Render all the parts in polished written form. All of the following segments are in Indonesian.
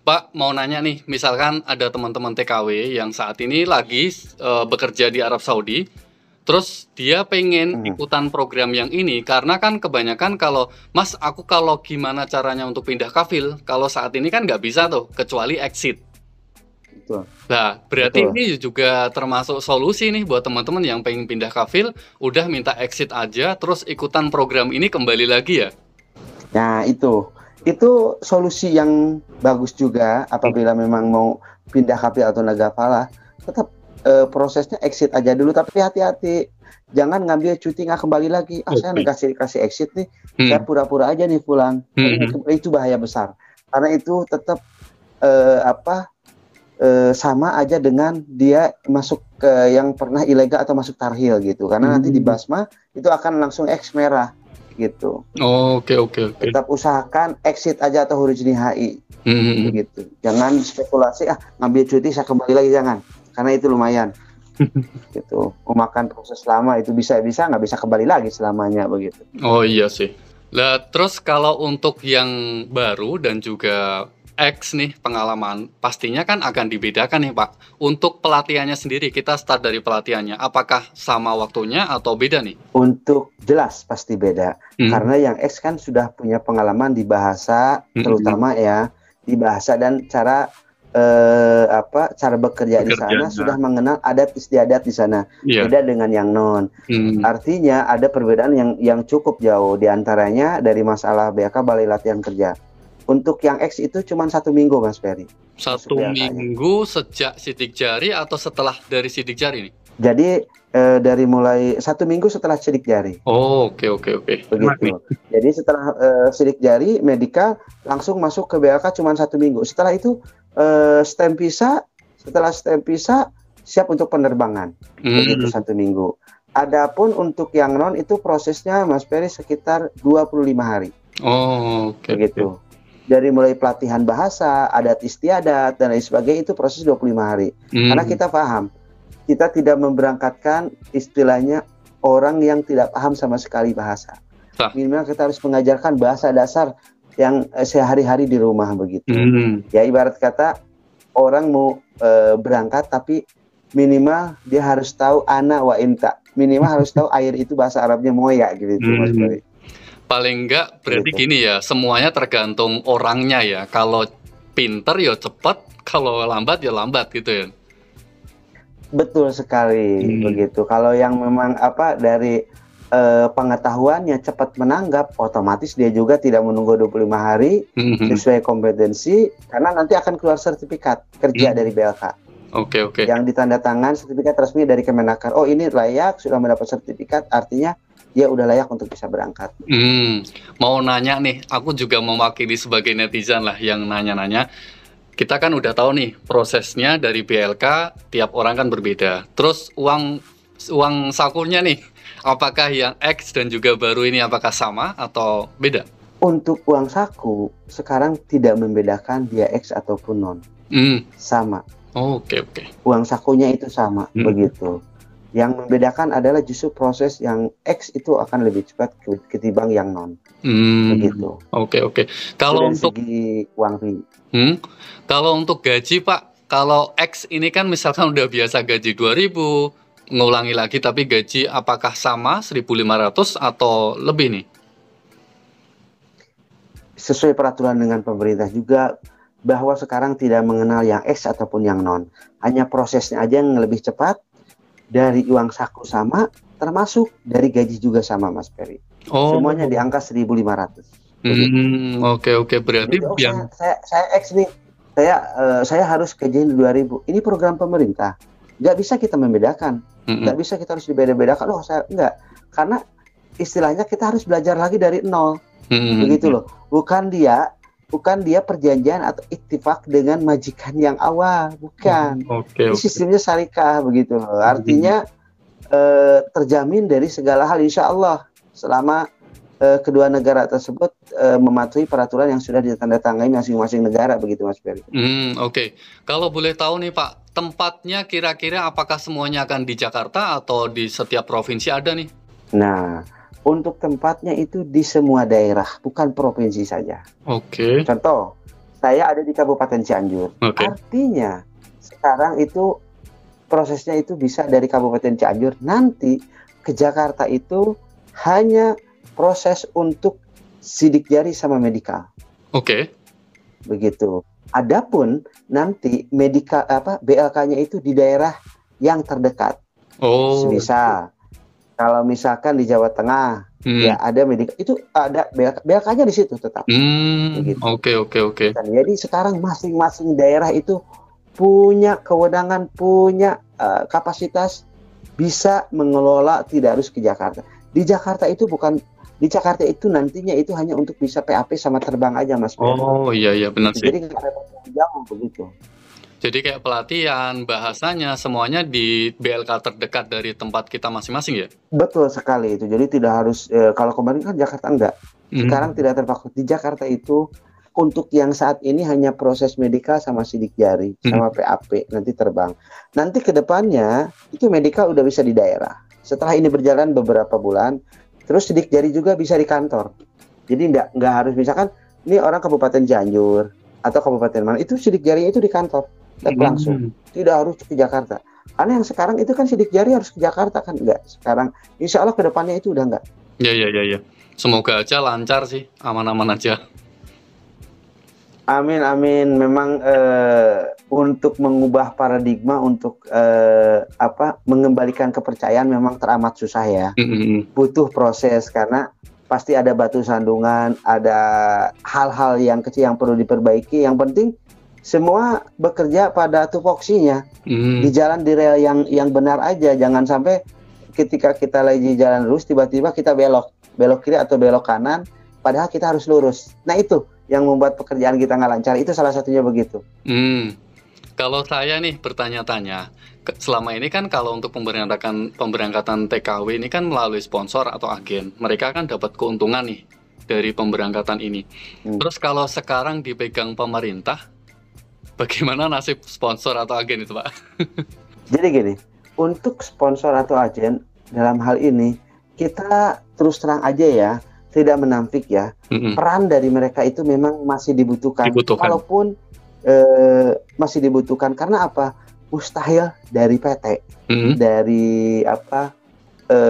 Pak, mau nanya nih, misalkan ada teman-teman TKW yang saat ini lagi bekerja di Arab Saudi, terus dia pengen Mhm. ikutan program yang ini, karena kan kebanyakan kalau, Mas, aku kalau gimana caranya untuk pindah kafil, kalau saat ini kan nggak bisa tuh, kecuali exit. Betul Nah, berarti betul. ini juga termasuk solusi nih buat teman-teman yang pengen pindah kafil, udah minta exit aja, terus ikutan program ini kembali lagi ya? Nah itu solusi yang bagus juga apabila memang mau pindah kafil atau nagafalah, tetap, prosesnya exit aja dulu tapi hati-hati, jangan ngambil cuti nggak kembali lagi, "Ah saya Oke. kasih exit nih, saya Hmm. pura-pura aja nih pulang." Mhm. Itu bahaya besar, karena itu tetap, apa, sama aja dengan dia masuk ke yang pernah ilegal atau masuk tarhil gitu, karena nanti di Mmm. basma itu akan langsung X merah, gitu. Oke oke oke. Tetap usahakan exit aja atau huruf HI, Mhm mhm. begitu. Jangan spekulasi, "Ah ngambil cuti saya kembali lagi," jangan, karena itu lumayan, gitu. Memakan proses lama itu bisa-bisa nggak bisa kembali lagi selamanya, begitu. Oh iya sih. Lah terus kalau untuk yang baru dan juga X nih pengalaman, pastinya kan akan dibedakan nih Pak. Untuk pelatihannya sendiri, kita start dari pelatihannya, apakah sama waktunya atau beda nih? Untuk jelas pasti beda, Mhm. karena yang X kan sudah punya pengalaman di bahasa, Mhm. terutama ya, di bahasa dan cara, cara bekerja di sana Bekerjanya. sudah mengenal adat istiadat di sana, Iya. beda dengan yang non. Mhm. Artinya ada perbedaan yang cukup jauh, di antaranya dari masalah BK Balai Latihan Kerja. Untuk yang X itu cuman 1 minggu Mas Ferry, masuk 1 BLK-nya. minggu sejak sidik jari atau setelah dari sidik jari nih? Jadi, dari mulai 1 minggu setelah sidik jari. Oh, oke oke oke. Enak nih. Begitu. Jadi setelah, sidik jari, medikal, langsung masuk ke BLK cuman 1 minggu. Setelah itu, stem visa, setelah stem visa, siap untuk penerbangan. Begitu Mmm. 1 minggu. Adapun untuk yang non itu prosesnya Mas Ferry sekitar 25 hari. Oh, oke oke. Begitu. Dari mulai pelatihan bahasa, adat istiadat, dan lain sebagainya itu proses 25 hari. Karena Mmm. kita paham, kita tidak memberangkatkan istilahnya orang yang tidak paham sama sekali bahasa. Sah. Minimal kita harus mengajarkan bahasa dasar yang, sehari-hari di rumah begitu. Mhm. Ya ibarat kata orang mau, berangkat tapi minimal dia harus tahu ana wa enta, minimal harus tahu air itu bahasa Arabnya moya gitu Mas Mmm. Ferry. Paling enggak berarti Begitu. gini ya, semuanya tergantung orangnya ya, kalau pinter ya cepet, kalau lambat ya lambat gitu ya? Betul sekali, Mmm. begitu. Kalau yang memang dari, pengetahuannya cepat menanggap, otomatis dia juga tidak menunggu 25 hari, Mhm mhm. sesuai kompetensi, karena nanti akan keluar sertifikat kerja Mmm. dari BLK. Oke oke. Yang ditanda tangan sertifikat resmi dari Kemenaker, "Oh ini layak, sudah mendapat sertifikat," artinya dia udah layak untuk bisa berangkat. Mau nanya nih, aku juga mewakili sebagai netizen lah yang nanya-nanya. Kita kan udah tahu nih prosesnya dari BLK tiap orang kan berbeda. Terus uang uang sakunya nih, apakah yang X dan juga baru ini apakah sama atau beda? Untuk uang saku, sekarang tidak membedakan dia X ataupun non, Mmm. sama. Oke oke. Uang sakunya itu sama, Mhm. begitu. Yang membedakan adalah justru proses yang X itu akan lebih cepat ketimbang yang non, begitu. Oke oke. Itu Kalau dari untuk segi uang fee. kalau untuk gaji Pak, kalau X ini kan misalkan udah biasa gaji 2.000, ngulangi lagi tapi gaji apakah sama 1.500 atau lebih nih? Sesuai peraturan dengan pemerintah juga, bahwa sekarang tidak mengenal yang X ataupun yang non. Hanya prosesnya aja yang lebih cepat, dari uang saku sama, termasuk dari gaji juga sama Mas Ferry. Semuanya di Oh. angka 1.500, begitu. Oke oke. Berarti Jadi, "Oh yang saya X nih, saya harus gajinya 2.000." Ini program pemerintah, nggak bisa kita membedakan, mhm. nggak bisa kita harus dibeda-bedakan, "Oh saya" enggak. Karena istilahnya kita harus belajar lagi dari nol, Mhm begitu mhm. loh. Bukan dia perjanjian atau ittifaq dengan majikan yang awal, Oh, bukan. oke Ini oke. sistemnya syarikah begitu loh. Mhm. Artinya, terjamin dari segala hal insya Allah selama, kedua negara tersebut, mematuhi peraturan yang sudah ditandatangani masing-masing negara begitu Mas Ferry. Oke. Kalau boleh tahu nih Pak, tempatnya kira-kira apakah semuanya akan di Jakarta atau di setiap provinsi ada nih? Nah, untuk tempatnya itu di semua daerah, bukan provinsi saja. Oke. Contoh, Saya ada di Kabupaten Cianjur. Oke. Artinya sekarang itu prosesnya itu bisa dari Kabupaten Cianjur nanti ke Jakarta itu hanya proses untuk sidik jari sama medikal. Oke. Begitu. Adapun nanti medikal BLK-nya itu di daerah yang terdekat. Oh. Bisa. Kalau misalkan di Jawa Tengah, ya ada medikal itu ada BLK-nya di situ tetap. Begitu. Oke. Dan jadi sekarang masing-masing daerah itu punya kewenangan, punya kapasitas bisa mengelola, tidak harus ke Jakarta. Di Jakarta itu nantinya itu hanya untuk bisa PAP sama terbang aja, Mas. Oh iya benar sih. Jadi nggak repot jauh begitu. Jadi kayak pelatihan, bahasanya semuanya di BLK terdekat dari tempat kita masing-masing ya? Betul sekali itu. Jadi tidak harus kalau kemarin kan Jakarta enggak. Sekarang tidak terpaku. Di Jakarta itu untuk yang saat ini hanya proses medikal sama sidik jari sama PAP, nanti terbang. Nanti ke depannya itu medikal udah bisa di daerah. Setelah ini berjalan beberapa bulan, terus sidik jari juga bisa di kantor. Jadi nggak harus misalkan ini orang Kabupaten Cianjur atau Kabupaten mana, itu sidik jarinya itu di kantor langsung. Tidak harus ke Jakarta. Karena yang sekarang itu kan sidik jari harus ke Jakarta kan, enggak. Sekarang insya Allah ke depannya itu udah enggak. Ya. Semoga aja lancar sih, aman-aman aja. Amin. Memang untuk mengubah paradigma, untuk mengembalikan kepercayaan memang teramat susah ya. Butuh proses karena pasti ada batu sandungan, ada hal-hal yang kecil yang perlu diperbaiki. Yang penting semua bekerja pada tupoksinya, di jalan di rel yang benar aja. Jangan sampai ketika kita lagi jalan lurus tiba-tiba kita belok kiri atau belok kanan, padahal kita harus lurus. Nah itu yang membuat pekerjaan kita nggak lancar, itu salah satunya begitu. Kalau saya nih bertanya-tanya, selama ini kan kalau untuk pemberangkatan TKW ini kan melalui sponsor atau agen, mereka kan dapat keuntungan nih dari pemberangkatan ini. Terus kalau sekarang dipegang pemerintah, bagaimana nasib sponsor atau agen itu, Pak? Jadi gini, untuk sponsor atau agen dalam hal ini kita terus terang aja ya, tidak menampik ya, peran dari mereka itu memang masih dibutuhkan. Walaupun masih dibutuhkan karena apa? Mustahil dari PT, dari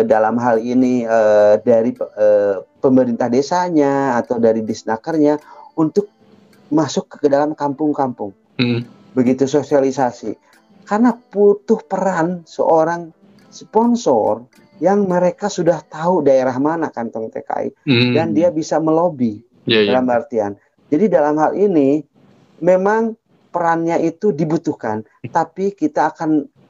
dalam hal ini dari pemerintah desanya atau dari disnakernya untuk masuk ke dalam kampung-kampung. Begitu sosialisasi. Karena butuh peran seorang sponsor yang mereka sudah tahu daerah mana kantong TKI dan dia bisa melobi dalam artian. Jadi dalam hal ini memang perannya itu dibutuhkan, tapi kita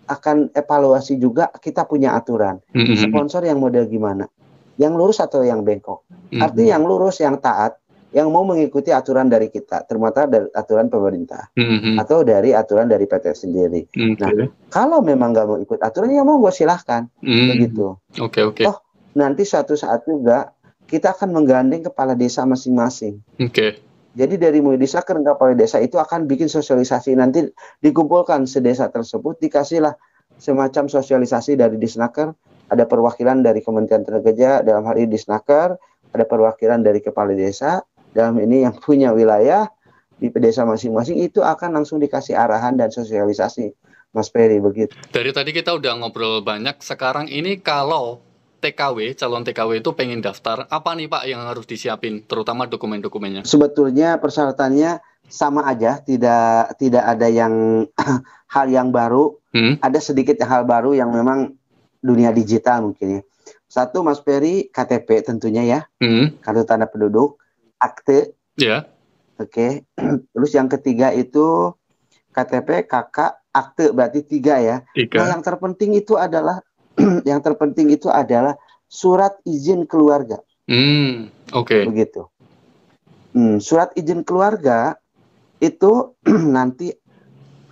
akan evaluasi juga, kita punya aturan. Sponsor yang model gimana? Yang lurus atau yang bengkok? Artinya yang lurus, yang taat, yang mau mengikuti aturan dari kita, terutama dari aturan pemerintah atau dari aturan dari PT sendiri. Nah, kalau memang nggak mau ikut aturan, ya mau gue silahkan, begitu. Oke. Toh nanti suatu saat juga kita akan menggandeng kepala desa masing-masing. Jadi dari mulai Disnaker ke kepala desa itu akan bikin sosialisasi, nanti dikumpulkan sedesa tersebut, dikasihlah semacam sosialisasi dari Disnaker, ada perwakilan dari Kementerian Tenaga, dalam hal ini Disnaker, ada perwakilan dari kepala desa, dalam ini yang punya wilayah di desa masing-masing, itu akan langsung dikasih arahan dan sosialisasi, Mas Ferry, begitu. Dari tadi kita udah ngobrol banyak, sekarang ini kalau calon TKW itu pengen daftar, apa nih Pak yang harus disiapin, terutama dokumen-dokumennya? Sebetulnya persyaratannya sama aja, tidak ada yang hal yang baru, ada sedikit hal baru yang memang dunia digital mungkin ya. Satu, Mas Ferry, KTP tentunya ya, kartu tanda penduduk, akte, Oke. Terus yang ketiga itu KTP, KK, akte, berarti 3 ya. Nah, yang terpenting itu adalah surat izin keluarga. Begitu. Surat izin keluarga itu nanti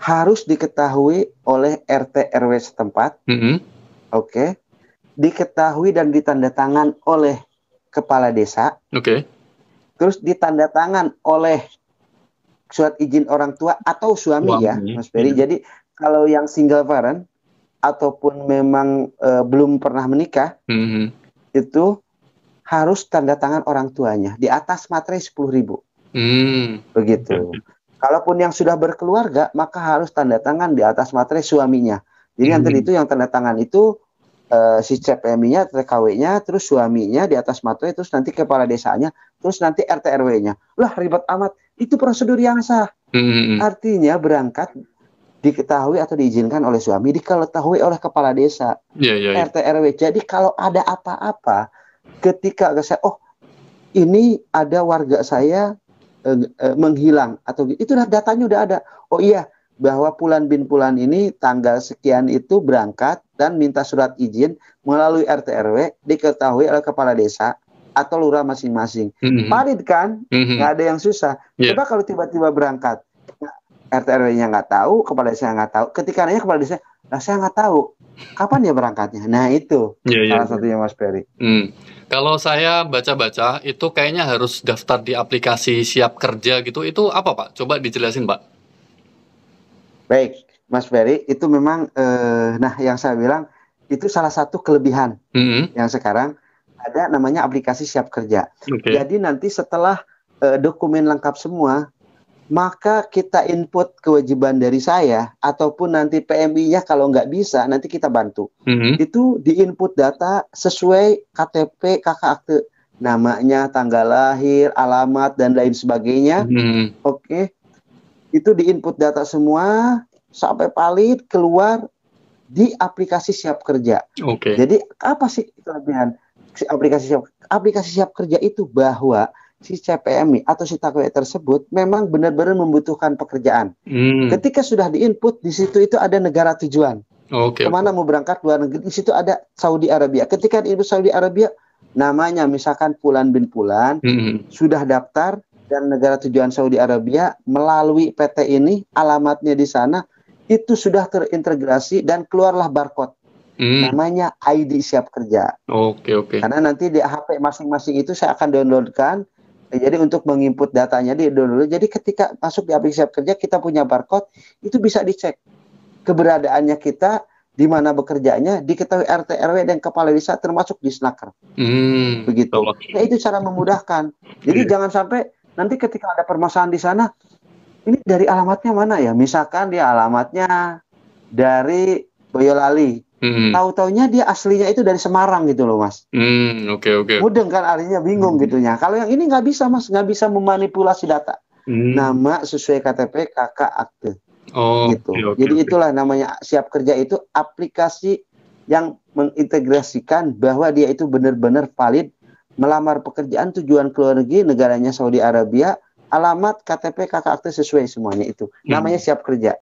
harus diketahui oleh RT RW setempat. Diketahui dan ditandatangan oleh kepala desa. Terus ditandatangan oleh surat izin orang tua atau suami ya, Mas Ferry. Jadi kalau yang single parent ataupun memang belum pernah menikah, itu harus tanda tangan orang tuanya di atas materai 10.000. Oke, begitu. oke. Kalaupun yang sudah berkeluarga, maka harus tanda tangan di atas materai suaminya. Jadi nanti Hmm. itu yang tanda tangan itu si CPMI-nya, TKW-nya, terus suaminya di atas materai, terus nanti kepala desanya, terus nanti RT RW-nya. Lah ribet amat. Itu prosedur yang sah. Hmm. Artinya berangkat diketahui atau diizinkan oleh suami, diketahui oleh kepala desa, Ya, ya, ya. RT RW. Jadi kalau ada apa-apa, ketika saya, oh ini ada warga saya menghilang atau itu datanya udah ada. Oh iya, bahwa Pulan bin Pulan ini tanggal sekian itu berangkat dan minta surat izin melalui RT RW diketahui oleh kepala desa atau lurah masing-masing. Hmm. Valid kan? Hmm. Nggak ada yang susah. Ya. Coba kalau tiba-tiba berangkat, RT RW-nya nggak tahu, kepala desa nggak tahu. Ketika nanya kepala desa, nah saya nggak tahu. Kapan dia berangkatnya? Nah itu Ya, ya, salah ya. satunya Mas Ferry. Kalau saya baca-baca itu kayaknya harus daftar di aplikasi Siap Kerja gitu. Itu apa, Pak? Coba dijelasin, Pak. Baik, Mas Ferry, itu memang, nah yang saya bilang, itu salah satu kelebihan Hmm. yang sekarang ada namanya aplikasi Siap Kerja. Oke. Jadi nanti setelah dokumen lengkap semua, maka kita input kewajiban dari saya, ataupun nanti PMI-nya kalau nggak bisa, nanti kita bantu. Hmm. Itu di-input data sesuai KTP, kakak akte, namanya, tanggal lahir, alamat, dan lain sebagainya. Hmm. Oke. Itu di-input data semua sampai valid keluar di aplikasi Siap Kerja. Oke. Jadi apa sih kelebihan aplikasi Siap Kerja itu bahwa si CPMI atau si TKW tersebut memang benar-benar membutuhkan pekerjaan. Ketika sudah diinput di situ itu ada negara tujuan. Oke, oke. Kemana mau berangkat luar negeri, di situ ada Saudi Arabia. Ketika diinput Saudi Arabia, namanya misalkan Pulan bin Pulan, Hmm. sudah daftar dan negara tujuan Saudi Arabia melalui PT ini, alamatnya di sana, itu sudah terintegrasi dan keluarlah barcode. Namanya ID Siap Kerja. Oke, oke. Karena nanti di HP masing-masing itu saya akan downloadkan. Jadi untuk menginput datanya di download. Jadi ketika masuk di aplikasi Siap Kerja kita punya barcode, itu bisa dicek keberadaannya kita, di mana bekerjanya, diketahui RT RW dan kepala desa termasuk di Snaker. Begitu. Nah itu cara memudahkan. Jadi jangan sampai nanti ketika ada permasalahan di sana, ini dari alamatnya mana ya? Misalkan dia alamatnya dari Boyolali. Tahu-taunya dia aslinya itu dari Semarang gitu loh, Mas. Oke, oke. Mudeng kan, artinya bingung gitunya. Kalau yang ini nggak bisa, Mas, nggak bisa memanipulasi data. Nama sesuai KTP, kakak akte. Gitu. Oke, Jadi oke. itulah namanya Siap Kerja, itu aplikasi yang mengintegrasikan bahwa dia itu benar-benar valid melamar pekerjaan tujuan ke luar negeri, negaranya Saudi Arabia, alamat, KTP, kakak akte sesuai semuanya itu. Namanya Siap Kerja.